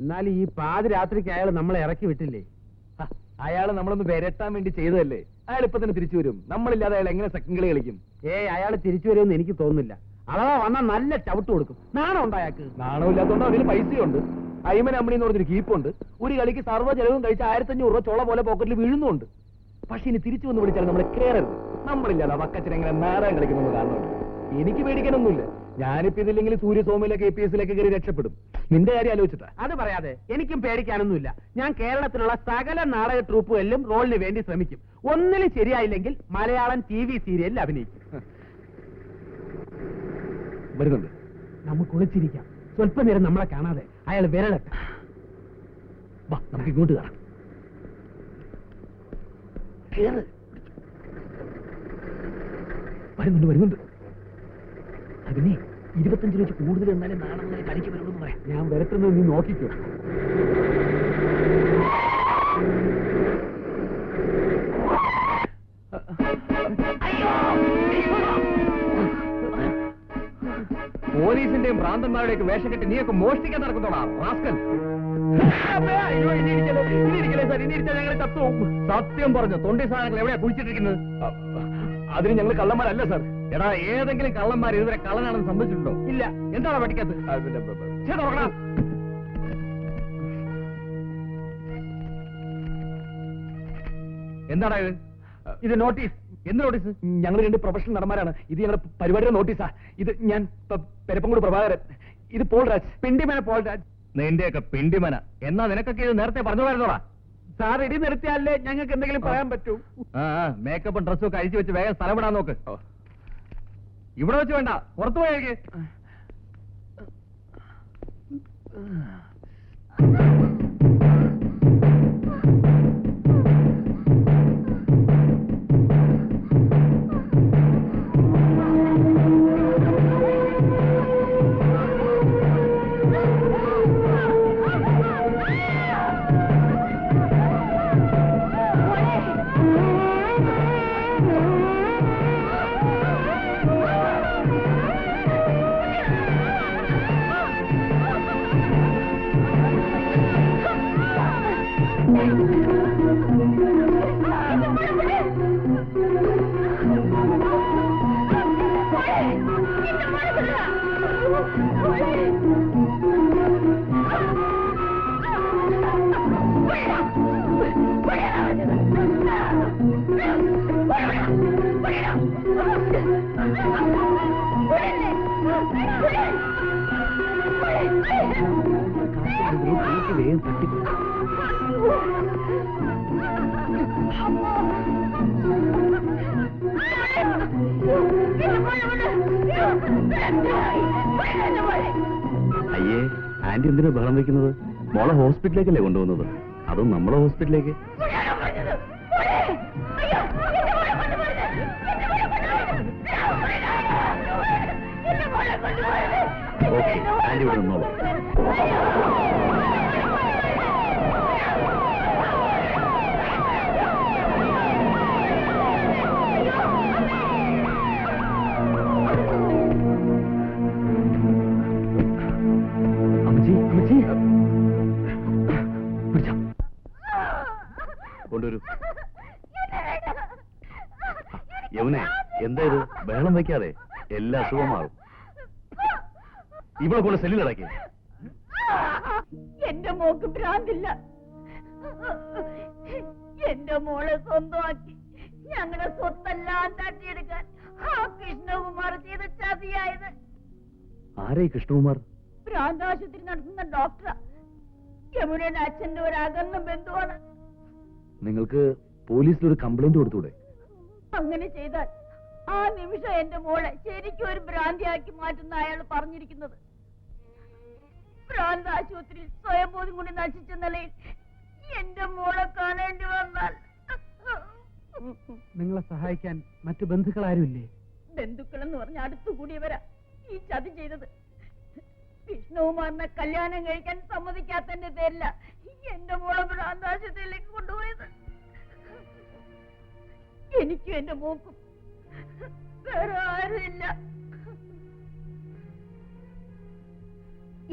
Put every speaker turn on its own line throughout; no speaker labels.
എന്നാൽ ഈ പാതിരാത്രിക്ക് അയാൾ നമ്മളെ ഇറക്കി വിട്ടില്ലേ?
അയാൾ നമ്മളൊന്ന് വിരട്ടാൻ വേണ്ടി ചെയ്തതല്ലേ. അയാൾ ഇപ്പൊ തന്നെ തിരിച്ചു വരും. നമ്മളില്ലാതെ അയാൾ എങ്ങനെ സെക്കൻഡ് കളി കളിക്കും?
അയാൾ തിരിച്ചു വരുമെന്ന് എനിക്ക് തോന്നുന്നില്ല. അഥവാ വന്നാൽ നല്ല ചവിട്ട് കൊടുക്കും. നാണം ഉണ്ട് അയാൾക്ക്.
നാണമില്ലാത്തതുകൊണ്ട് അതിൽ പൈസയുണ്ട്. അയ്മൻ അമ്മണി എന്ന് പറഞ്ഞൊരു കീപ്പുണ്ട്. ഒരു കളിക്ക് സർവ്വ ചെലവും കഴിച്ച് 1500 രൂപ ചോള പോലെ പോക്കറ്റിൽ വീഴുന്നുണ്ട്. പക്ഷെ ഇനി തിരിച്ചു വന്ന് വിളിച്ചാൽ നമ്മളെ കയറരുത്. നമ്മളില്ലാതെ വക്കച്ചൻ എങ്ങനെ നാടകം കളിക്കുന്നു കാണുന്നുണ്ട്. എനിക്ക് പേടിക്കാനൊന്നുമില്ല. ഞാനിപ്പോ ഇതില്ലെങ്കിൽ സൂര്യസോമിലേക്ക് APS കയറി രക്ഷപ്പെടും. നിന്റെ കാര്യം ആലോചിച്ചിട്ടാ.
അത് പറയാതെ എനിക്കും പേടിക്കാനൊന്നുമില്ല. ഞാൻ കേരളത്തിലുള്ള സകല നാടക ട്രൂപ്പുകളിലും റോളിന് വേണ്ടി ശ്രമിക്കും. ഒന്നിലും ശരിയായില്ലെങ്കിൽ മലയാളം TV സീരിയലിൽ അഭിനയിക്കും.
വരുന്നുണ്ട്.
നമുക്ക് ഒളിച്ചിരിക്കാം. സ്വല്പ നേരം നമ്മളെ കാണാതെ അയാൾ വിരളട്ടെ.
വാ, നമുക്ക് ഇങ്ങോട്ട് കാണാം. വരുന്നുണ്ട്. അതിനെ 25 രൂപ കൂടുതൽ എന്നാലും നാളെ മുതൽ കളിക്ക് വരുള്ളൂ എന്ന് പറയാം.
ഞാൻ വരട്ടുന്നത് നീ നോക്കിക്കോ.
പോലീസിന്റെയും ഭ്രാന്തന്മാരുടെയൊക്കെ വേഷം കെട്ടി നീയൊക്കെ മോഷ്ടിക്കാൻ നടക്കുന്നോടാ റാസ്കൽ. സത്യം പറഞ്ഞു. തൊണ്ടി സാധനങ്ങൾ എവിടെയാ കുഴിച്ചിട്ടിരിക്കുന്നത്? അതിന് ഞങ്ങൾ കള്ളന്മാരല്ല സാർ. എടാ, ഏതെങ്കിലും കള്ളന്മാർ ഇതുവരെ കള്ളനാണെന്ന് സംഭവിച്ചിട്ടുണ്ടോ?
ഇല്ല.
എന്താണ് പഠിക്കാത്തത്? എന്താടാ ഇത് നോട്ടീസ്? എന്ത് നോട്ടീസ്? ഞങ്ങൾ 2 പ്രൊഫഷണൽ നടന്മാരാണ്. ഇത് ഞങ്ങളുടെ പരിപാടിയുടെ നോട്ടീസാ. ഇത് ഞാൻ പെരപ്പങ്കോട് പ്രഭാകരൻ. ഇത് പോൾരാജ്. പിണ്ടിമന പോൾരാജ്. നിന്റെയൊക്കെ പിണ്ടിമന. എന്നാ നിനക്കൊക്കെ ഇത് നേരത്തെ പറഞ്ഞുപോയിരുന്നോടാ?
സാർ ഇടി നിർത്തിയാലേ ഞങ്ങൾക്ക് എന്തെങ്കിലും പറയാൻ പറ്റൂ.
മേക്കപ്പും ഡ്രസ്സും ഒക്കെ അഴിച്ചു വെച്ച് വേഗം സ്ഥലം വിടാൻ നോക്ക്. ഇവിടെ വെച്ച് വേണ്ട, പുറത്തു പോയേക്ക്. അയ്യേ, ആന്റി എന്തിനാ ബഹളം വെക്കുന്നത്? മോളെ ഹോസ്പിറ്റലിലേക്കല്ലേ കൊണ്ടുപോകുന്നത്? അതും നമ്മളെ ഹോസ്പിറ്റലിലേക്ക്. ഓക്കെ, ആന്റി ഇവിടെ നിന്നോളൂ. കൊണ്ടുവരൂ. യമുനെ, എന്താ ഇത്? ബഹളം വയ്ക്കാതെ, എല്ലാ അസുഖം മാറും. ഇവിടെ കൊണ്ട് സെല്ലിലടക്കി.
എന്റെ മോക്ക് ഭ്രാന്തില്ല. എന്റെ മോളെ സ്വന്തമാക്കി ഞങ്ങളുടെ സ്വത്തെല്ലാം തട്ടിയെടുക്കാൻ ആ കൃഷ്ണകുമാർ ചെയ്ത ചതിയായത്.
ആരായി കൃഷ്ണകുമാർ?
ഭ്രാന്താശുപത്രി നടത്തുന്ന ഡോക്ടറാ. യമുനയുടെ അച്ഛന്റെ ഒരു അകന്ന ബന്ധുവാണ്.
നിങ്ങൾക്ക് പോലീസിലൊരു കംപ്ലൈന്റ് കൊടുത്തൂടെ?
അങ്ങനെ ചെയ്താൽ ആ നിമിഷം എന്റെ മോളെ ശരിക്കും ഒരു ഭ്രാന്തിയാക്കി മാറ്റുന്ന അയാൾ പറഞ്ഞിരിക്കുന്നത്. ഭ്രാന്ത് ആശുപത്രിയിൽ സ്വയംബോധം കൊണ്ട് നശിച്ച നിലയിൽ എന്റെ മോളെ കാണേണ്ടി വന്നാൽ
നിങ്ങളെ സഹായിക്കാൻ മറ്റു ബന്ധുക്കൾ ആരുമില്ലേ?
ബന്ധുക്കളെന്ന് പറഞ്ഞ അടുത്തുകൂടിയവരാ ഈ ചതി ചെയ്തത്. കൃഷ്ണകുമാറിനെ കല്യാണം കഴിക്കാൻ സമ്മതിക്കാത്തതിന്റെ പേരില എന്റെ മോളെ ഭ്രാന്താശുപത്രിയിലേക്ക് കൊണ്ടുപോയത്. എനിക്കും എന്റെ മോക്കും വേറെ ആരുമില്ല.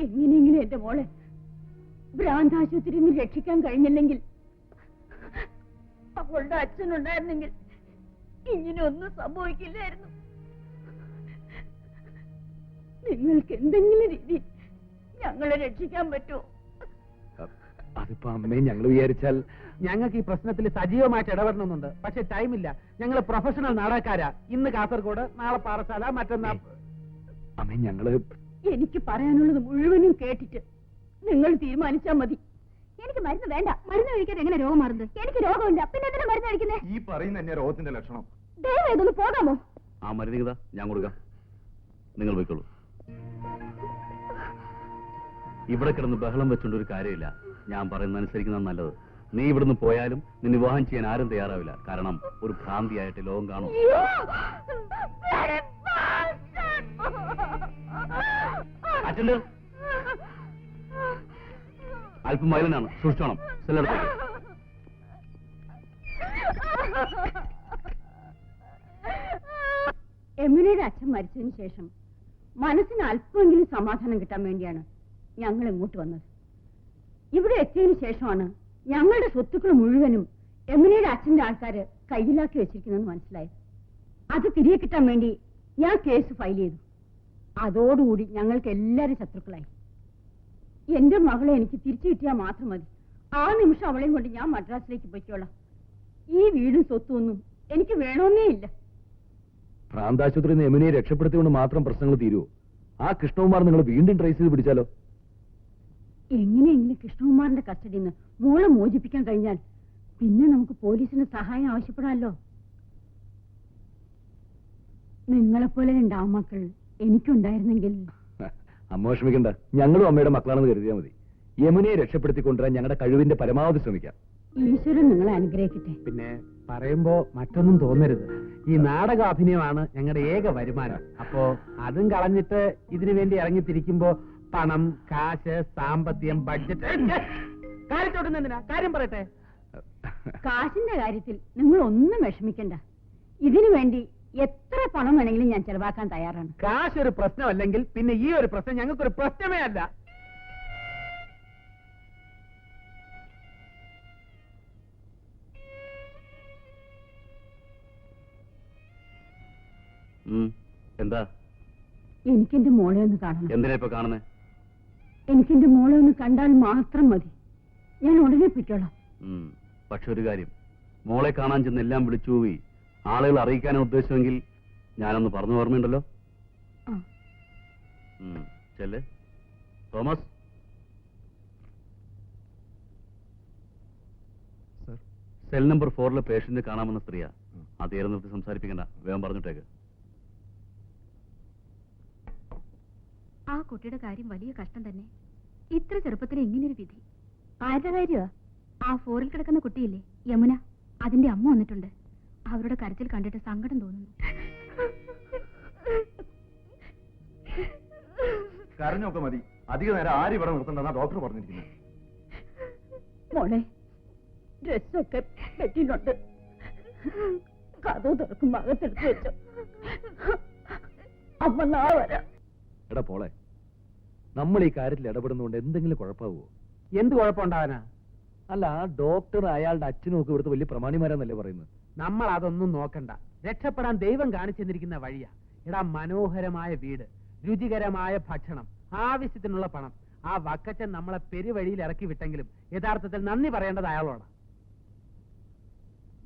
എങ്ങനെയെങ്കിലും എന്റെ മോളെ ഭ്രാന്താശുപത്രിയിൽ നിന്ന് രക്ഷിക്കാൻ കഴിഞ്ഞില്ലെങ്കിൽ അവളുടെ അച്ഛനുണ്ടായിരുന്നെങ്കിൽ ഇങ്ങനെയൊന്നും സംഭവിക്കില്ലായിരുന്നു. നിങ്ങൾക്ക് എന്തെങ്കിലും രീതി ഞങ്ങളെ രക്ഷിക്കാൻ പറ്റുമോ?
അതിപ്പോ അമ്മയെ ഞങ്ങൾ വിചാരിച്ചാൽ
ഞങ്ങൾക്ക് ഈ പ്രശ്നത്തിൽ സജീവമായിട്ട് ഇടപെടണമെന്നുണ്ട്. പക്ഷെ ടൈമില്ല. ഞങ്ങൾ പ്രൊഫഷണൽ നാടകക്കാരാ. ഇന്ന് കാസർഗോഡ്, നാളെ പാറശാല, മറ്റന്നാൾ.
അമ്മേ ഞങ്ങള്
എനിക്ക് പറയാനുള്ളത് മുഴുവനും കേട്ടിട്ട് നിങ്ങൾ തീരുമാനിച്ചാൽ മതി. എനിക്ക് മരുന്ന് വേണ്ട. മരുന്ന് കഴിക്കാതെ എങ്ങനെ രോഗം മാറുന്നത്? എനിക്ക് രോഗമില്ല, പിന്നെ എന്തിനാ മരുന്ന് കഴിക്കുന്നേ?
ഈ പറയുന്ന തന്നെ രോഗത്തിന്റെ ലക്ഷണം.
ദയവായി ഇതൊന്ന് പോകാമോ?
ആ മരുന്ന് ഞാൻ കൊടുക്കാം, നിങ്ങൾ പോയിക്കോളൂ. ഇവിടെ കിടന്ന് ബഹളം വെച്ചോണ്ട് ഒരു കാര്യമില്ല. ഞാൻ പറയുന്ന അനുസരിക്കുന്നത് നല്ലത്. നീ ഇവിടുന്ന് പോയാലും നിന്നെ വിവാഹം ചെയ്യാൻ ആരും തയ്യാറാവില്ല. കാരണം ഒരു ഭ്രാന്തിയായിട്ട് ലോകം കാണും. അറ്റൻഡർ, അല്പം വയലനാണ്, സൂക്ഷിച്ചോണം. സെല്ലെടുത്തേക്ക്.
എമിലിയുടെ അച്ഛൻ മരിച്ചതിന് ശേഷം മനസ്സിന് അല്പമെങ്കിലും സമാധാനം കിട്ടാൻ വേണ്ടിയാണ് ഞങ്ങൾ ഇങ്ങോട്ട് വന്നത്. ഇവിടെ എത്തിയതിനു ശേഷമാണ് ഞങ്ങളുടെ സ്വത്തുക്കൾ മുഴുവനും എമിലിയുടെ അച്ഛന്റെ ആൾക്കാര് കയ്യിലാക്കി വെച്ചിരിക്കുന്നെന്ന് മനസ്സിലായത്. അത് തിരികെ കിട്ടാൻ വേണ്ടി ഞാൻ കേസ് ഫയൽ ചെയ്തു. അതോടുകൂടി ഞങ്ങൾക്ക് എല്ലാവരും ശത്രുക്കളായി. എന്റെ മകളെ എനിക്ക് തിരിച്ചു കിട്ടിയാൽ മാത്രം മതി. ആ നിമിഷം അവളെയും കൊണ്ട് ഞാൻ മദ്രാസിലേക്ക് പോയിക്കോളാം. ഈ വീടും സ്വത്തും ഒന്നും എനിക്ക് വേണമെന്നേ ഇല്ല.
ഭ്രാന്താശുപത്രിയിൽ നിന്ന് യമുനയെ രക്ഷപ്പെടുത്തിക്കൊണ്ട് മാത്രം പ്രശ്നങ്ങൾ തീരുവോ? ആ കൃഷ്ണകുമാർ നിങ്ങൾ വീണ്ടും ട്രേസ് ചെയ്ത് പിടിച്ചാലോ?
എങ്ങനെയെങ്കിലും കൃഷ്ണകുമാറിന്റെ കസ്റ്റഡിയിൽ നിന്ന് മോളെ മോചിപ്പിക്കാൻ കഴിഞ്ഞാൽ പിന്നെ നമുക്ക് പോലീസിന് സഹായം ആവശ്യപ്പെടാമല്ലോ. നിങ്ങളെപ്പോലെ രണ്ടാമക്കൾ എനിക്കുണ്ടായിരുന്നെങ്കിൽ.
അമ്മ വിഷമിക്കണ്ട, ഞങ്ങളും അമ്മയുടെ മക്കളാണെന്ന് കരുതിയാൽ മതി. യമുനയെ രക്ഷപ്പെടുത്തിക്കൊണ്ടുവരാൻ ഞങ്ങളുടെ കഴിവിന്റെ പരമാവധി ശ്രമിക്കാം.
ഈശ്വരൻ നിങ്ങളെ അനുഗ്രഹിക്കട്ടെ.
പിന്നെ പറയുമ്പോ മറ്റൊന്നും തോന്നരുത്. ഈ നാടക അഭിനയമാണ് ഞങ്ങളുടെ ഏക വരുമാനം. അപ്പോ അതും കളഞ്ഞിട്ട് ഇതിനു വേണ്ടി ഇറങ്ങിത്തിരിക്കുമ്പോ പണം, കാശ്, സാമ്പത്തികം, ബഡ്ജറ്റ് കാര്യത്തോട്ടുന്നതിനാ? കാര്യം പറയട്ടെ.
കാശിന്റെ കാര്യത്തിൽ നിങ്ങൾ ഒന്നും വിഷമിക്കണ്ട. ഇതിനു വേണ്ടി എത്ര പണം വേണമെങ്കിലും ഞാൻ ചെലവാക്കാൻ തയ്യാറാണ്.
കാശ് ഒരു പ്രശ്നമല്ലെങ്കിൽ പിന്നെ ഈ ഒരു പ്രശ്നം ഞങ്ങൾക്കൊരു പ്രശ്നമേ അല്ല.
എന്താ?
എനിക്കെന്റെ മോളെ ഒന്ന് കാണണം.
എന്തിനാ ഇപ്പൊ കാണുന്നേ?
എനിക്കെന്റെ മോളെ ഒന്ന് കണ്ടാൽ മാത്രം മതി. ഞാൻ ഉടനെ പൊയ്ക്കോളാം.
പക്ഷെ ഒരു കാര്യം, മോളെ കാണാൻ ചെന്ന് എല്ലാം വിളിച്ചു പോയി ആളുകൾ അറിയിക്കാനാണ് ഉദ്ദേശമെങ്കിൽ ഞാനൊന്ന് പറഞ്ഞു ഓർമ്മയുണ്ടല്ലോ. ചെല്ല്. തോമസ്, സെൽ നമ്പർ 4 പേഷ്യന്റ് കാണാമെന്ന സ്ത്രീയാ. അത് ഏറെ നിർത്തി സംസാരിപ്പിക്കണ്ട, വേഗം പറഞ്ഞിട്ടേക്ക്.
ആ കുട്ടിയുടെ കാര്യം വലിയ കഷ്ടം തന്നെ. ഇത്ര ചെറുപ്പത്തിന് ഇങ്ങനൊരു വിധി.
ആരുടെ കാര്യമാ?
ആ 4-ൽ കിടക്കുന്ന കുട്ടിയില്ലേ, യമുന, അതിന്റെ അമ്മ വന്നിട്ടുണ്ട്. അവരുടെ കരച്ചിൽ കണ്ടിട്ട് സങ്കടം തോന്നുന്നു.
കരഞ്ഞൊക്കെ മതി, അധിക നേരം ആരും ഇവിടെ നിർത്തണ്ടെന്നാ ഡോക്ടർ പറഞ്ഞിരിക്കുന്നത്.
മോളെ, ഡ്രസ്സൊക്കെ പെട്ടിയിലുണ്ട്. കഥ തുറക്കും ഭാഗത്തെടുത്ത് വെച്ചോ. അമ്മ നാളെ വരാം.
എടാ പോളെ, നമ്മൾ ഈ കാര്യത്തിൽ ഇടപെടുന്നതുകൊണ്ട് എന്തെങ്കിലും കുഴപ്പമാവോ?
എന്ത് കുഴപ്പമുണ്ടാവാനാ?
അല്ല, ആ ഡോക്ടർ അയാളുടെ അച്ഛനും ഒക്കെ ഇവിടുത്തെ വലിയ പ്രമാണിമാരാന്നല്ലേ പറയുന്നത്.
നമ്മൾ അതൊന്നും നോക്കണ്ട. രക്ഷപ്പെടാൻ ദൈവം കാണിച്ചു തന്നിരിക്കുന്ന വഴിയാ. എടാ, മനോഹരമായ വീട്, രുചികരമായ ഭക്ഷണം, ആവശ്യത്തിനുള്ള പണം. ആ വക്കച്ചൻ നമ്മളെ പെരുവഴിയിൽ ഇറക്കി വിട്ടെങ്കിലും യഥാർത്ഥത്തിൽ നന്ദി പറയേണ്ടത് അയാളോടാ.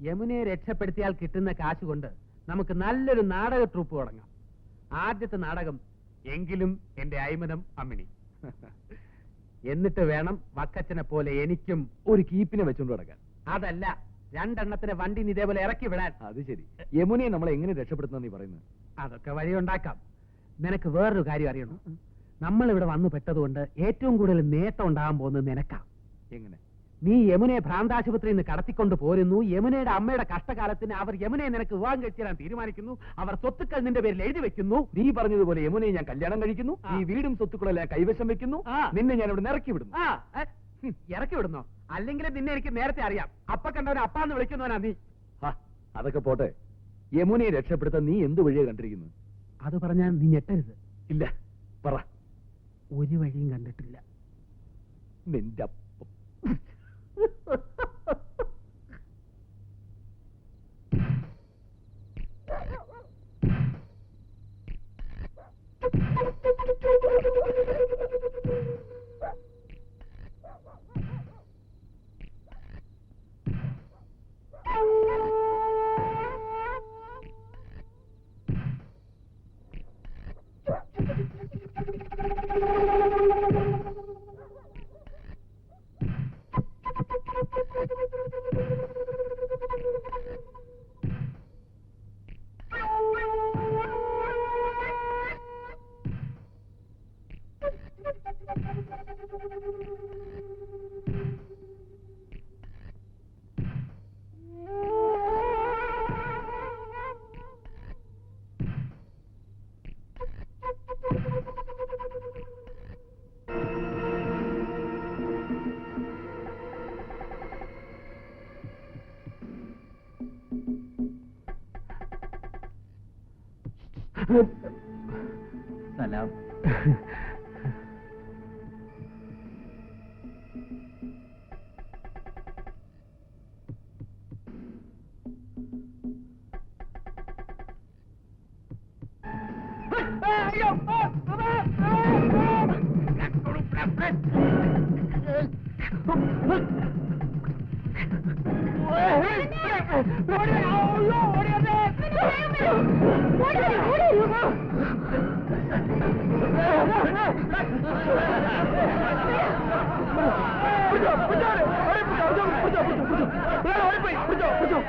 യമുനയെ രക്ഷപ്പെടുത്തിയാൽ കിട്ടുന്ന കാശ് കൊണ്ട് നമുക്ക് നല്ലൊരു നാടക ട്രൂപ്പ് തുടങ്ങാം. ആദ്യത്തെ നാടകം എങ്കിലും എന്റെ അയ്മനം അമ്മിണി. എന്നിട്ട് വേണം വക്കച്ചനെ പോലെ എനിക്കും
ഒരു കീപ്പിനെ വെച്ചുകൊണ്ട് കിടക്കാൻ.
അതല്ല, 2 എണ്ണത്തിന് വണ്ടി ഇതേപോലെ ഇറക്കി വിടാൻ.
അത് ശരി. യമുനയെ നമ്മളെ എങ്ങനെ രക്ഷപ്പെടുത്തുന്ന നീ പറയുന്നത്?
അതൊക്കെ വഴിയുണ്ടാക്കാം. നിനക്ക് വേറൊരു കാര്യം അറിയണം. നമ്മൾ ഇവിടെ വന്നു പെട്ടതുകൊണ്ട് ഏറ്റവും കൂടുതൽ നേട്ടം ഉണ്ടാകാൻ പോകുന്നത് നിനക്കാ.
എങ്ങനെ?
നീ യമുനയെ ഭ്രാന്താശുപത്രിയിൽ നിന്ന് കടത്തിക്കൊണ്ട് പോരുന്നു. യമുനയുടെ അമ്മയുടെ കഷ്ടകാലത്തിന് അവർ യമുനയെ നിനക്ക് വിവാഹം കഴിച്ചാൻ തീരുമാനിക്കുന്നു. അവർ സ്വത്തുക്കൾ നിന്റെ പേരിൽ എഴുതി വെക്കുന്നു.
നീ പറഞ്ഞതുപോലെ യമുനയെ ഞാൻ കല്യാണം കഴിക്കുന്നു, ഈ വീടും സ്വത്തുക്കളെല്ലാം കൈവശം വെക്കുന്നു, നിന്നെ ഞാൻ ഇവിടെ ഇറക്കി വിടുന്നു.
ഇറക്കി വിടുന്നോ? അല്ലെങ്കിൽ നിന്നെ എനിക്ക് നേരത്തെ അറിയാം. അപ്പ കണ്ടവനെ അപ്പാന്ന് വിളിക്കുന്നവനാ നീ.
അതൊക്കെ പോട്ടെ, യമുനയെ രക്ഷപ്പെടുത്താൻ നീ എന്ത് വഴിയാ കണ്ടിരിക്കുന്നു?
അത് പറഞ്ഞാൽ നീ ഞെട്ടരുത്.
ഇല്ല, പറ.
ഒരു വഴിയും കണ്ടിട്ടില്ല.
നിന്റെ അപ്പം.
സലാം.
പിടിച്ചോ